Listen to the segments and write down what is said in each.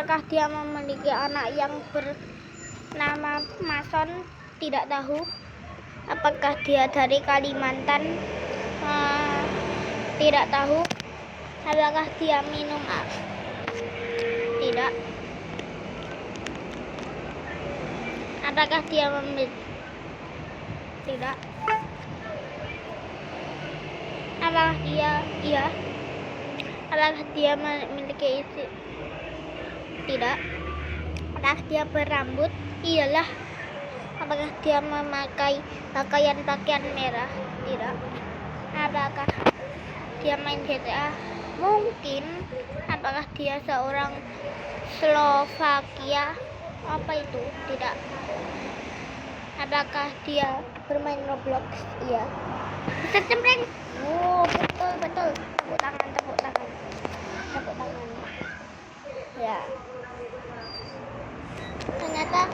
Apakah dia memiliki anak yang bernama Mason? Tidak tahu. Apakah dia dari Kalimantan? Tidak tahu. Apakah dia minum? Tidak. Apakah dia tidak? Apakah dia iya? Apakah dia memiliki istri? Tidak. Apakah dia berambut? Iyalah. Apakah dia memakai pakaian merah? Tidak. Apakah dia main GTA? Mungkin. Apakah dia seorang Slovakia? Apa itu? Tidak. Apakah dia bermain Roblox? Iya. Bisa cempreng. Oh, betul. Tepuk tangan. Ya. Ternyata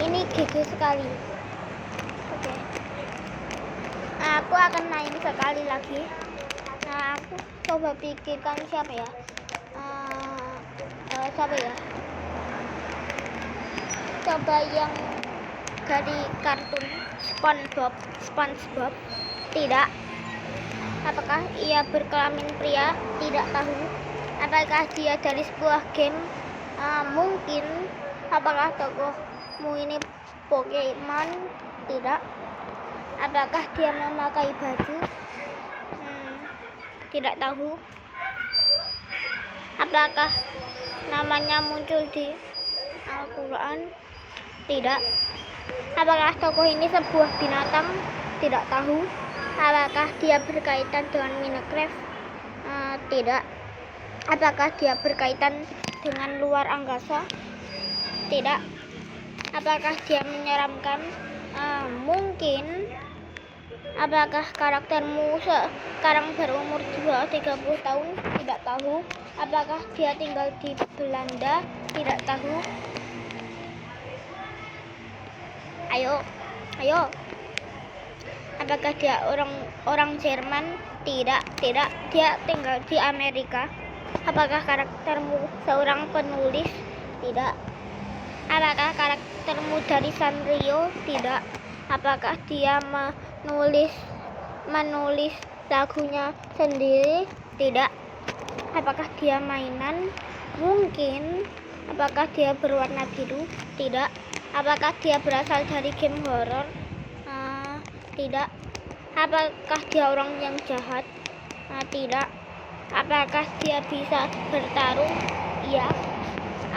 ini gigi sekali. Oke. Aku akan main sekali lagi. Aku coba pikirkan siapa ya. Coba yang dari kartun SpongeBob. Tidak. Apakah ia berkelamin pria? Tidak tahu. Apakah dia dari sebuah game? Mungkin. Apakah tokohmu ini Pokemon? Tidak. Apakah dia memakai baju? Tidak tahu. Apakah namanya muncul di Al-Quran? Tidak. Apakah tokoh ini sebuah binatang? Tidak tahu. Apakah dia berkaitan dengan Minecraft? Tidak. Apakah dia berkaitan dengan luar angkasa? Tidak. Apakah dia menyeramkan? Mungkin. Apakah karaktermu sekarang berumur 30 tahun? Tidak tahu. Apakah dia tinggal di Belanda? Tidak tahu. Ayo. Apakah dia orang Jerman? Tidak. Dia tinggal di Amerika. Apakah karaktermu seorang penulis? Tidak. Apakah karaktermu dari Sanrio? Tidak. Apakah dia menulis lagunya sendiri? Tidak. Apakah dia mainan? Mungkin. Apakah dia berwarna biru? Tidak. Apakah dia berasal dari game horor? Tidak. Apakah dia orang yang jahat? Tidak. Apakah dia bisa bertarung? Iya.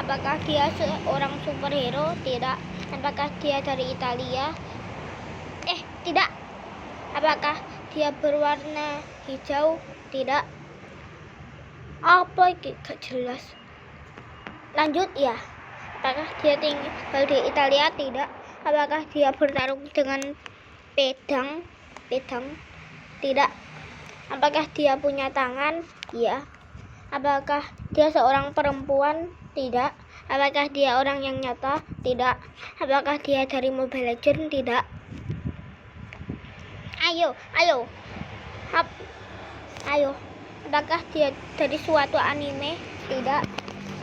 Apakah dia seorang superhero? Tidak. Apakah dia dari Italia? Tidak. Apakah dia berwarna hijau? Tidak. Apa ini? Gak jelas. Lanjut ya. Apakah dia tinggal di Italia? Tidak. Apakah dia bertarung dengan pedang? Tidak. Apakah dia punya tangan? Iya. Apakah dia seorang perempuan? Tidak. Apakah dia orang yang nyata? Tidak. Apakah dia dari Mobile Legends? Tidak. Ayo. Apakah dia dari suatu anime? Tidak.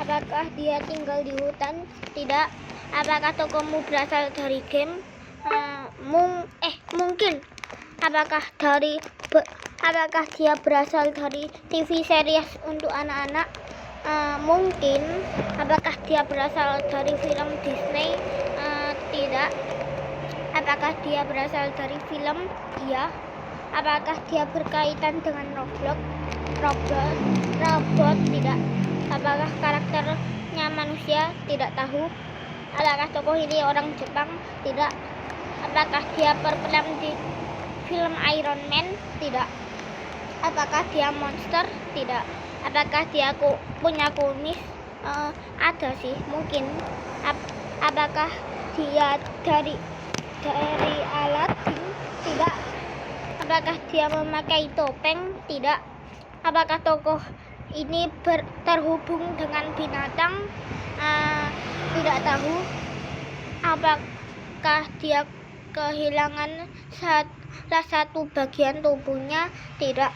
Apakah dia tinggal di hutan? Tidak. Apakah tokohmu berasal dari game? Mungkin. Apakah dia berasal dari TV series untuk anak-anak? Mungkin. Apakah dia berasal dari film Disney? Tidak. Apakah dia berasal dari film? Iya. Apakah dia berkaitan dengan robot? Tidak. Apakah karakternya manusia? Tidak tahu. Apakah tokoh ini orang Jepang? Tidak. Apakah dia berperan di film Iron Man? Tidak. Apakah dia monster? Tidak. Apakah dia punya kumis? Ada sih, mungkin. Apakah dia dari Aladdin? Tidak. Apakah dia memakai topeng? Tidak. Apakah tokoh ini terhubung dengan binatang? Tidak tahu. Apakah dia kehilangan salah satu bagian tubuhnya? Tidak.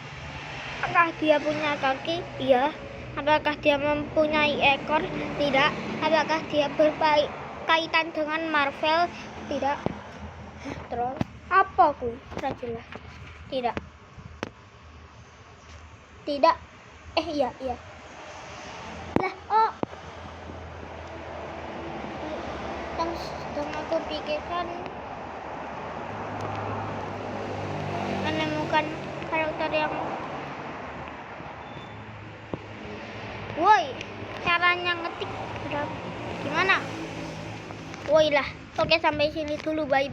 Apakah dia punya kaki? Iya. Apakah dia mempunyai ekor? Tidak. Apakah dia berkaitan dengan Marvel? Tidak. Terus apa kuy? Jelas. Tidak. Tidak. Iya. Lah, oh. Yang sedang aku pikirkan menemukan karakter yang woi, caranya ngetik gimana? Woi lah. Oke, sampai sini dulu, bye.